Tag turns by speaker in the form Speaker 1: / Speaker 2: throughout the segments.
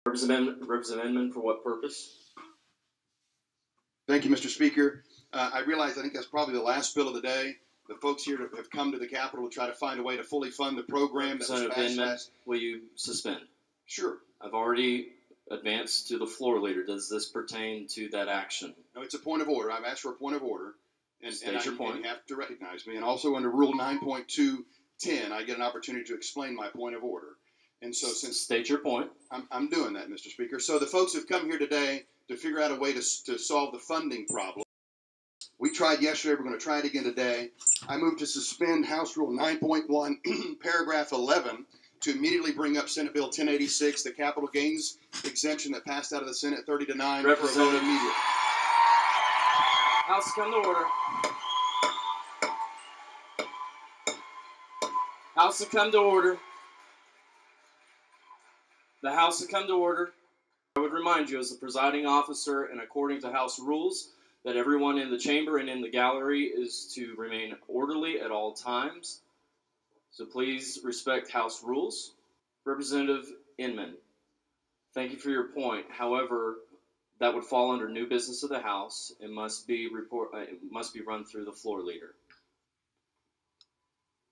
Speaker 1: Representative Inman, for what purpose?
Speaker 2: Thank you, Mr. Speaker. I realize I think that's probably the last bill of the day. The folks here have come to the Capitol to try to find a way to fully fund the program that was passed last.
Speaker 1: Will you suspend?
Speaker 2: Sure.
Speaker 1: I've already advanced to the floor leader. Does this pertain to that action?
Speaker 2: No, it's a point of order. I've asked for a point of order.
Speaker 1: State your point.
Speaker 2: And you have to recognize me. And also under Rule 9.210, I get an opportunity to explain my point of order. And so since...
Speaker 1: State your point.
Speaker 2: I'm doing that, Mr. Speaker. So the folks have come here today to figure out a way to solve the funding problem. We tried yesterday. We're going to try it again today. I move to suspend House Rule 9.1, paragraph 11, to immediately bring up Senate Bill 1086, the capital gains exemption that passed out of the Senate 30-9, for a vote immediately.
Speaker 1: House, come to order. House to come to order. The House to come to order. I would remind you, as the presiding officer and according to House rules, that everyone in the chamber and in the gallery is to remain orderly at all times. So please respect House rules. Representative Inman, thank you for your point. However, that would fall under new business of the House and must be run through the floor leader.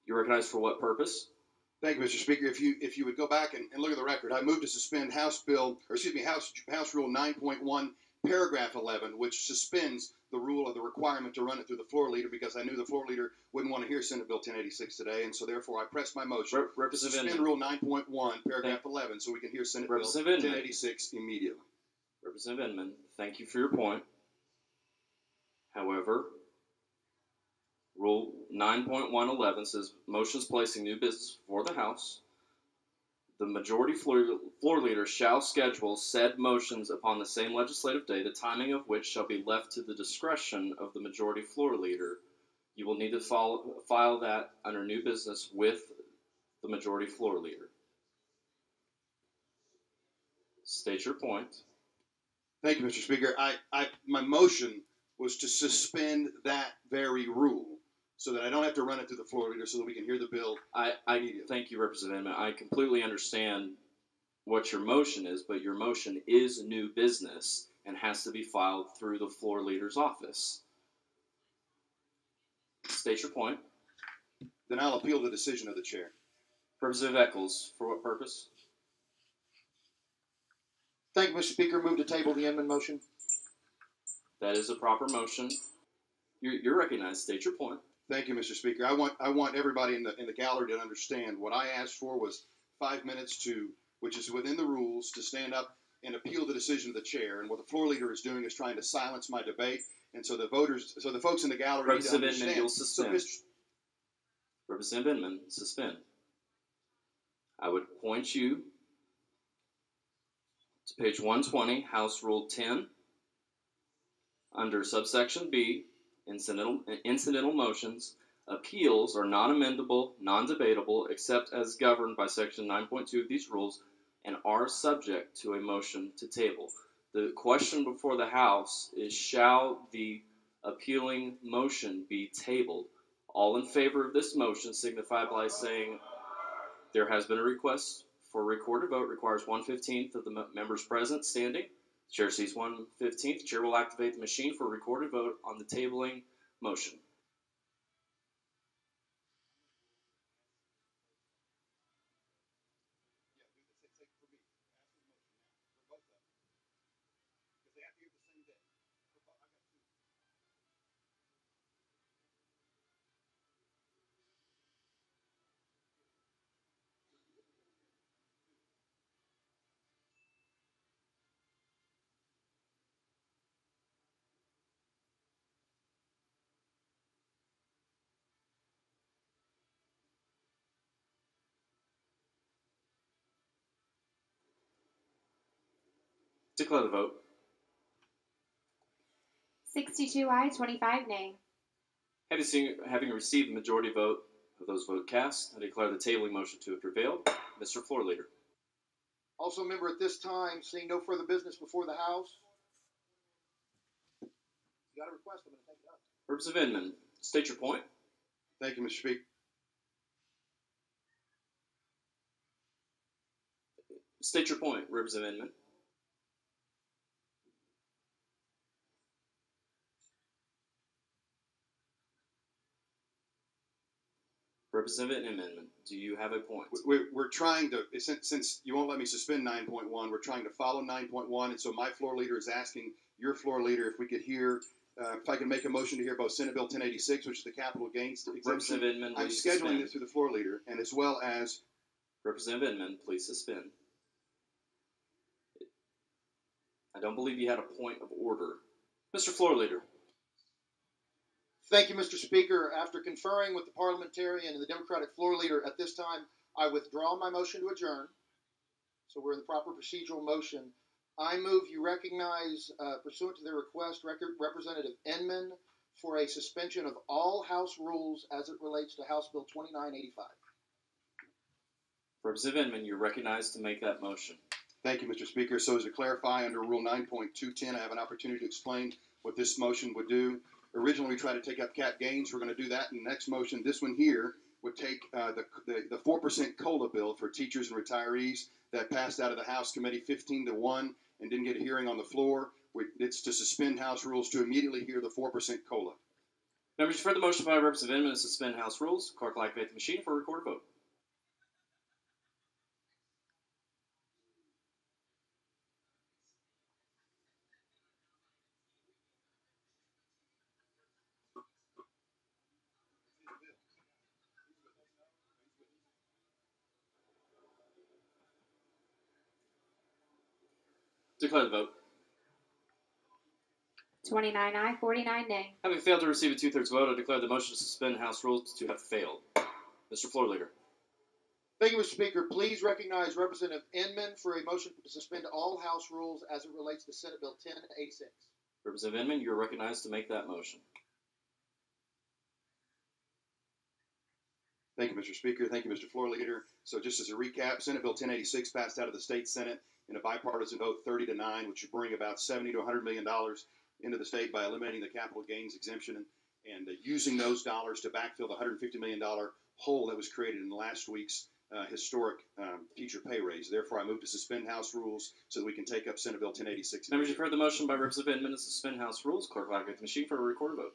Speaker 1: You recognize for what purpose?
Speaker 2: Thank you, Mr. Speaker. If you would go back and look at the record, I move to suspend House Rule 9.1, paragraph 11, which suspends the rule of the requirement to run it through the floor leader, because I knew the floor leader wouldn't want to hear Senate Bill 1086 today, and so therefore I pressed my motion to suspend Rule 9.1, paragraph 11, so we can hear Senate Bill 1086 immediately.
Speaker 1: Representative Inman, thank you for your point. However, Rule 9.111 says motions placing new business before the House. The majority floor leader shall schedule said motions upon the same legislative day, the timing of which shall be left to the discretion of the majority floor leader. You will need to file that under new business with the majority floor leader. State your point.
Speaker 2: Thank you, Mr. Speaker. My motion was to suspend that very rule, so that I don't have to run it through the floor leader, so that we can hear the bill.
Speaker 1: Thank you, Representative Inman. I completely understand what your motion is, but your motion is new business and has to be filed through the floor leader's office. State your point.
Speaker 2: Then I'll appeal the decision of the chair.
Speaker 1: Representative Eccles, for what purpose?
Speaker 3: Thank you, Mr. Speaker. Move to table the Inman motion.
Speaker 1: That is a proper motion. You're recognized. State your point.
Speaker 2: Thank you, Mr. Speaker. I want everybody in the gallery to understand what I asked for was 5 minutes which is within the rules, to stand up and appeal the decision of the chair. And what the floor leader is doing is trying to silence my debate. And so the folks in the gallery need to understand.
Speaker 1: Representative Inman, you'll suspend. Representative Inman, suspend. I would point you to page 120, House Rule 10, under subsection B. Incidental motions, appeals are non-amendable, non-debatable, except as governed by section 9.2 of these rules, and are subject to a motion to table. The question before the House is, shall the appealing motion be tabled? All in favor of this motion signify by saying there has been a request for a recorded vote. Requires 1/15 of the members present standing. Chair sees 1/15. Chair will activate the machine for a recorded vote on the tabling motion. Declare the vote.
Speaker 4: 62 ayes, 25 nay.
Speaker 1: Having received the majority vote of those votes cast, I declare the tabling motion to have prevailed. Mr. Floor Leader.
Speaker 3: Also, member, at this time, seeing no further business before the House. You got a request, I'm going to take it up.
Speaker 1: Representative Inman, state your point.
Speaker 2: Thank you, Mr. Speaker.
Speaker 1: State your point, Representative Inman. Representative Inman, do you have a point?
Speaker 2: We're trying to, since you won't let me suspend 9.1, we're trying to follow 9.1, and so my floor leader is asking your floor leader if we could hear, if I can make a motion to hear both Senate Bill 1086, which is the capital gains exemption.
Speaker 1: Representative Inman,
Speaker 2: I'm
Speaker 1: please
Speaker 2: scheduling
Speaker 1: suspend.
Speaker 2: this through the floor leader, and as well as
Speaker 1: Representative Inman, please suspend. I don't believe you had a point of order. Mr. Floor Leader.
Speaker 3: Thank you, Mr. Speaker. After conferring with the parliamentarian and the Democratic floor leader, at this time, I withdraw my motion to adjourn. So we're in the proper procedural motion. I move you recognize, pursuant to their request, Representative Inman for a suspension of all House rules as it relates to House Bill 2985.
Speaker 1: Representative Inman, you're recognized to make that motion.
Speaker 2: Thank you, Mr. Speaker. So as to clarify, under Rule 9.210, I have an opportunity to explain what this motion would do. Originally, we tried to take up cap gains. We're going to do that in the next motion. This one here would take the 4% COLA bill for teachers and retirees that passed out of the House Committee 15-1 and didn't get a hearing on the floor. It's to suspend House rules to immediately hear the 4% COLA.
Speaker 1: Members, you've heard the motion by Representative Inman to suspend House rules. Clerk will activate the machine for a recorded vote. Declare the vote.
Speaker 4: 29 aye, 49 nay.
Speaker 1: Having failed to receive a 2/3 vote, I declare the motion to suspend House rules to have failed. Mr. Floor Leader.
Speaker 3: Thank you, Mr. Speaker. Please recognize Representative Inman for a motion to suspend all House rules as it relates to Senate Bill 1086.
Speaker 1: Representative Inman, you are recognized to make that motion.
Speaker 2: Thank you, Mr. Speaker. Thank you, Mr. Floor Leader. So just as a recap, Senate Bill 1086 passed out of the state Senate in a bipartisan vote 30-9, which would bring about $70 to $100 million into the state by eliminating the capital gains exemption and using those dollars to backfill the $150 million hole that was created in last week's historic teacher pay raise. Therefore, I move to suspend House rules so that we can take up Senate Bill 1086.
Speaker 1: Members, you've heard the motion by Representative Inman to suspend House rules. Clerk will activate the machine for a recorded vote.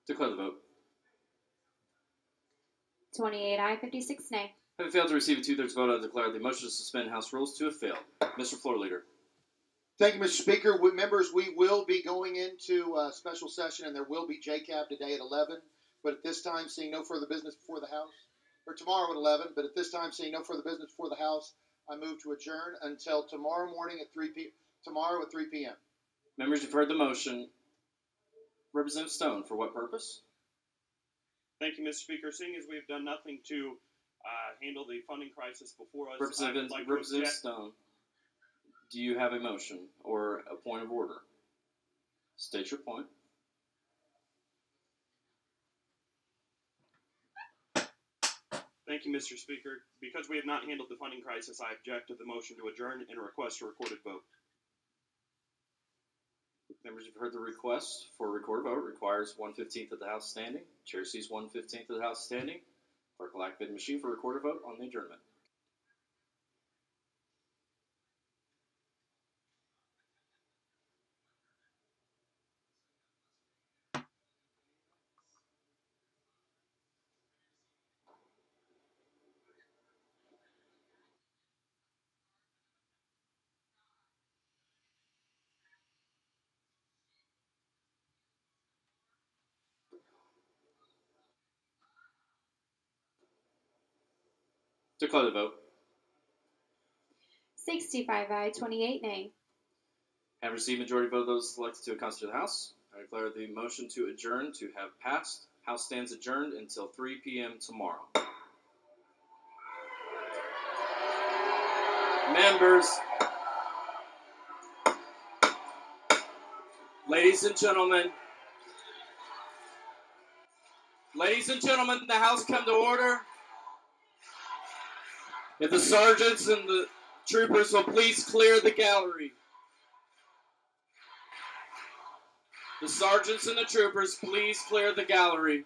Speaker 1: Declare the vote.
Speaker 4: 28 aye, 56 nay.
Speaker 1: Having failed to receive a 2/3 vote, I declare the motion to suspend House rules to have failed. Mr. Floor Leader.
Speaker 3: Thank you, Mr. Speaker. Members, we will be going into a special session, and there will be JCAB today at 11. But at this time, seeing no further business before the House, or tomorrow at 11, but at this time, seeing no further business before the House, I move to adjourn until tomorrow morning at 3 p.m.
Speaker 1: Members, you've heard the motion. Representative Stone, for what purpose?
Speaker 5: Thank you, Mr. Speaker. Seeing as we've done nothing to handle the funding crisis before us,
Speaker 1: Representative Stone, do you have a motion or a point of order? State your point.
Speaker 5: Thank you, Mr. Speaker. Because we have not handled the funding crisis, I object to the motion to adjourn and request a recorded vote.
Speaker 1: Members, you've heard the request for a recorded vote. Requires 1/15 of the House standing. Chair sees 1/15 of the House standing. Clerk will activate the machine for a recorded vote on the adjournment. Declare the vote.
Speaker 4: 65 aye, 28 nay.
Speaker 1: Have received majority vote of those selected to a constitute the House. I declare the motion to adjourn to have passed. House stands adjourned until 3 p.m. tomorrow. Members, ladies and gentlemen, the House come to order. If the sergeants and the troopers will please clear the gallery. The sergeants and the troopers, please clear the gallery.